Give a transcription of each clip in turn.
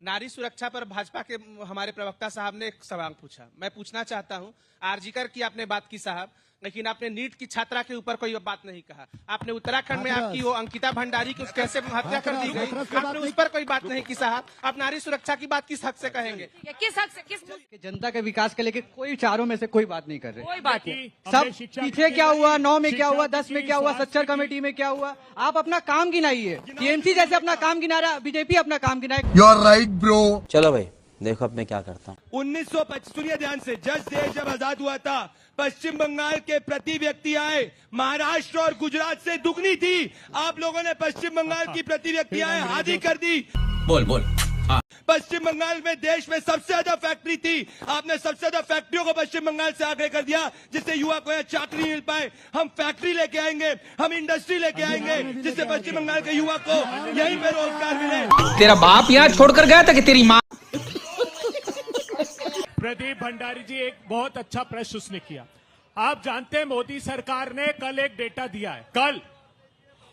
नारी सुरक्षा पर भाजपा के हमारे प्रवक्ता साहब ने एक सवाल पूछा। मैं पूछना चाहता हूं, आरजीकर की आपने बात की साहब, लेकिन आपने नीट की छात्रा के ऊपर कोई बात नहीं कहा। आपने उत्तराखंड में आपकी वो अंकिता भंडारी की कैसे हत्या कर दी गई, आपने उस पर कोई बात नहीं की साहब। आप नारी सुरक्षा की बात किस हक से कहेंगे? किस हक से, किस जनता के विकास के लेके कोई चारों में से कोई बात नहीं कर रहे। कोई बात नहीं। सब पीछे क्या हुआ, 9 में क्या हुआ, 10 में क्या हुआ, सच्चर कमेटी में क्या हुआ, आप अपना काम गिनाइए। टीएमसी जैसे अपना काम गिना रहा, बीजेपी अपना काम गिनाए। You are right bro. चलो भाई देखो अब मैं क्या करता हूँ। 1925 सुनिए ध्यान से, जज देश जब आजाद हुआ था, पश्चिम बंगाल के प्रति व्यक्ति आय महाराष्ट्र और गुजरात से दुगनी थी। आप लोगों ने पश्चिम बंगाल की प्रति व्यक्ति आय आधी कर दी। बोल पश्चिम बंगाल में देश में सबसे ज्यादा फैक्ट्री थी, आपने सबसे ज्यादा फैक्ट्रियों को पश्चिम बंगाल से आगे कर दिया, जिससे युवा को यहाँ चाकरी मिल पाए। हम फैक्ट्री लेके आएंगे, हम इंडस्ट्री लेके आएंगे, जिससे पश्चिम बंगाल के युवा को यहीं पे रोजगार मिले। तेरा बाप यहाँ छोड़कर गया था कि तेरी माँ? प्रदीप भंडारी जी, एक बहुत अच्छा प्रश्न उसने किया। आप जानते हैं मोदी सरकार ने कल एक डेटा दिया है। कल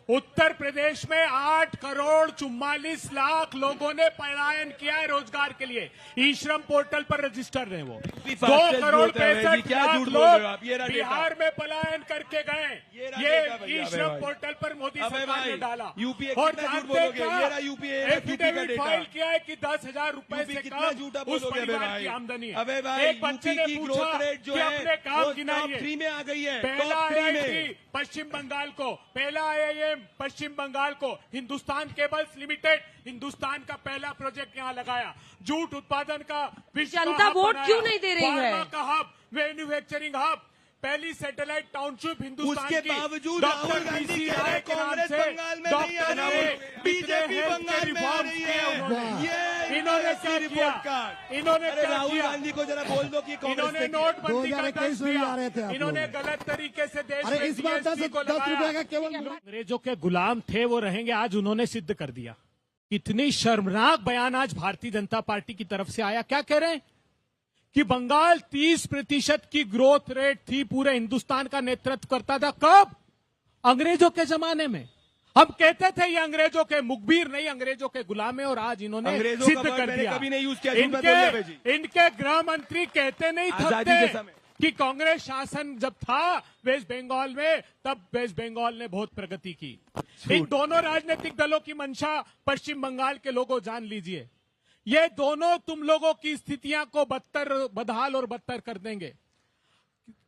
उत्तर प्रदेश में 8,44,00,000 लोगों ने पलायन किया है रोजगार के लिए। ई श्रम पोर्टल पर रजिस्टर हैं वो। 2,65,00,000 लोग बिहार में पलायन करके गए। ये ई श्रम पोर्टल पर मोदी सरकार ने डाला। और एफिडेविट फाइल किया है कि 10,000 रुपए से कम उस परिवार की आमदनी है। एक बच्चे ने पूछा कि अपने काम गिनाइए। फ्री में आ गई है। पहला आईआईटी पश्चिम बंगाल को, पहला आईआईएम पश्चिम बंगाल को, हिंदुस्तान केबल्स लिमिटेड हिंदुस्तान का पहला प्रोजेक्ट यहां लगाया। जूट उत्पादन का जनता वोट क्यों नहीं दे रही है? का हब, मैन्युफैक्चरिंग हब, पहली सैटेलाइट टाउनशिप हिंदुस्तान उसके की। बावजूद राहुल गांधी कह रहे हैं कांग्रेस बंगाल में नहीं आ रही है, बीजेपी बंगाल में आ रही है। इन्होंने क्या किया? इन्होंने क्या राहुल किया? गांधी को जरा बोल दो कि इन्होंने नोटबंदी का दस दिया। इन्होंने गलत तरीके से देश में जीएसटी को लगाया। अंग्रेजों के गुलाम थे वो रहेंगे, आज उन्होंने सिद्ध कर दिया। इतनी शर्मनाक बयान आज भारतीय जनता पार्टी की तरफ से आया। क्या कह रहे हैं कि बंगाल 30% की ग्रोथ रेट थी, पूरे हिंदुस्तान का नेतृत्व करता था। कब? अंग्रेजों के जमाने में। हम कहते थे ये अंग्रेजों के मुखबिर नहीं, अंग्रेजों के गुलाम है, और आज इन्होंने सिद्ध कर दिया। कभी नहीं यूज किया। इनके गृह मंत्री कहते नहीं थे कि कांग्रेस शासन जब था वेस्ट बंगाल में, तब वेस्ट बंगाल ने बहुत प्रगति की। इन दोनों राजनीतिक दलों की मंशा पश्चिम बंगाल के लोगों जान लीजिए। ये दोनों तुम लोगों की स्थितियां को बदहाल और बदतर कर देंगे।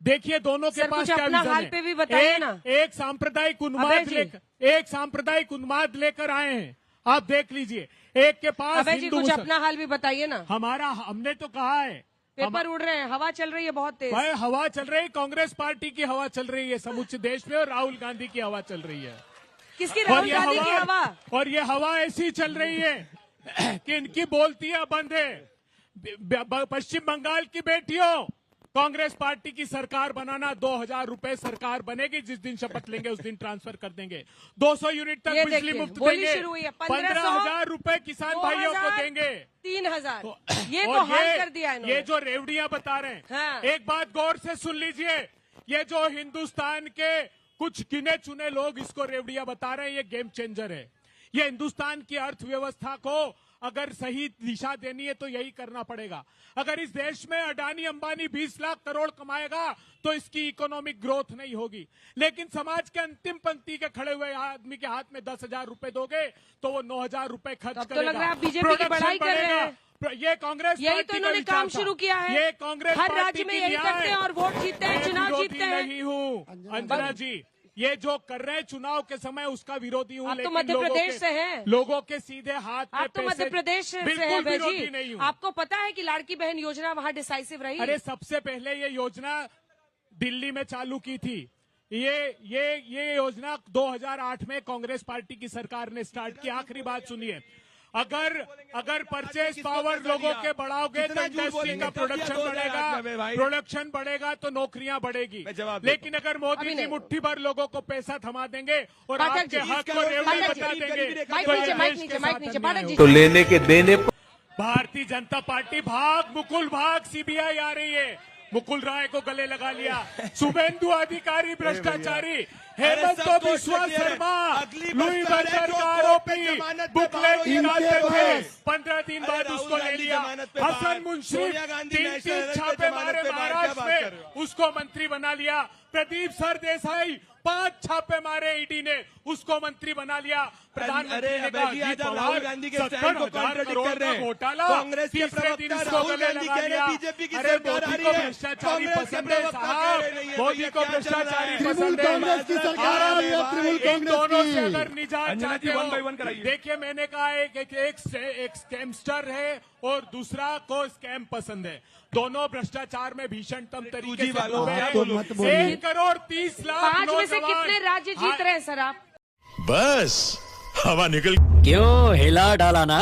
देखिए दोनों के पास क्या विजन हाल पे भी बताइए ना। एक सांप्रदायिक उन्माद लेकर आए हैं। आप देख लीजिए, एक के पास हिंदू। कुछ अपना हाल भी बताइए ना। हमने तो कहा है, पेपर उड़ रहे हैं, हवा चल रही है बहुत तेज। हवा चल रही है, कांग्रेस पार्टी की हवा चल रही है समूचे देश में, और राहुल गांधी की हवा चल रही है। किसकी? राहुल गांधी की हवा। और ये हवा ऐसी चल रही है कि इनकी बोलतियां बंद है। पश्चिम बंगाल की बेटियों, कांग्रेस पार्टी की सरकार बनाना, 2,000 रुपए सरकार बनेगी, जिस दिन शपथ लेंगे उस दिन ट्रांसफर कर देंगे। 200 यूनिट तक बिजली मुफ्त देंगे। 15,000 रुपए किसान भाइयों को देंगे। 3,000 ये तो हाल कर दिया इन्होंने। ये जो रेवड़ियां बता रहे हैं, हाँ। एक बात गौर से सुन लीजिए। ये जो हिंदुस्तान के कुछ गिने चुने लोग इसको रेवड़ियां बता रहे हैं, ये गेम चेंजर है। ये हिंदुस्तान की अर्थव्यवस्था को अगर सही दिशा देनी है तो यही करना पड़ेगा। अगर इस देश में अडानी अंबानी 20 लाख करोड़ कमाएगा तो इसकी इकोनॉमिक ग्रोथ नहीं होगी। लेकिन समाज के अंतिम पंक्ति के खड़े हुए आदमी के हाथ में 10,000 रुपए दोगे तो वो 9,000 रुपए खर्च करेगा। तो लग रहा है आप बीजेपी की बड़ाई कर रहे हैं। ये कांग्रेस यही तो इन्होंने काम शुरू किया है। ये कांग्रेस हर राज्य में यही करते हैं और वोट जीतते हैं, चुनाव जीतते हैं। नहीं हूँ अंजना जी, ये जो कर रहे हैं चुनाव के समय उसका विरोधी हूँ। आप तो मध्य प्रदेश से हैं। लोगों के सीधे हाथ में आप तो मध्य प्रदेश से हैं विरोधी नहीं हूँ। आपको पता है कि लाड़की बहन योजना वहाँ डिसाइसिव रही। अरे सबसे पहले ये योजना दिल्ली में चालू की थी। ये योजना 2008 में कांग्रेस पार्टी की सरकार ने स्टार्ट की। आखिरी बात सुनिए, अगर परचेज पावर लोगों के बढ़ाओगे तो इंडस्ट्री का प्रोडक्शन बढ़ेगा तो नौकरियां बढ़ेगी। लेकिन अगर मोदी जी मुट्ठी भर लोगों को पैसा थमा देंगे और आपके हक को रेवड़ी बता देंगे तो लेने के देने। भारतीय जनता पार्टी भाग मुकुल भाग, सीबीआई आ रही है। मुकुल राय को गले लगा लिया, शुभेंदु अधिकारी भ्रष्टाचारी, हेमंत सब कुछ बिस्वा देखिए, शर्मा अगली लुई बच्चा है बर्गर जो का कोर्ट आरोपी, में जमानत पे बुकलेट बाहर निकालते हुई थे, है। 15 दिन बाद राहुल उसको ले गांधी लिया। जमानत पे हसन बाहर, मुंशी सोनिया गांधी 3 नेशनल हेराल्ड पे छापे जमानत मारे पे बाहर, क्या महाराष्ट्र बात में, कर रहे हो? उसको मंत्री बना लिया। प्रदीप सरदेसाई 5 छापे मारे ईडी ने, उसको मंत्री बना लिया। प्रधानमंत्री अरे ने कहा अबे जी, आज अजीत आप पवार राहुल गांधी के 70 स्टैंड को हजार कॉन्ट्रडिक्ट करोड़ कर रहे का हैं। घोटाला, कांग्रेस के तीसरे दिन प्रवक्ता उसको राहुल गले गांधी लगा कह रहे लिया। हैं बीजेपी की अरे सरकार आ मोदी रही को है, भ्रष्टाचारी कांग्रेस के पसंद है प्रवक्ता कह साहब, रहे नहीं है, मोदी भैया को क्या चल रहा भ्रष्टाचारी है? पसंद है। कांग्रेस की सरकार आ रही है, तृणमूल इन कांग्रेस दोनों की। से अगर निजात अंजना जी, चाहते one by हो, one कराइए। देखिए मैंने कहा एक स्कैमस्टर है और दूसरा को स्कैम पसंद है। दोनों भ्रष्टाचार में भीषणतम तरीके जी से वालों, डूबे आप हैं। तो मत बोलिए। 1 करोड़ 30 लाख 5 में से नौजवान- कितने राज्य जीत रहे हैं सर आप? बस हवा निकल क्यों हिला डाला ना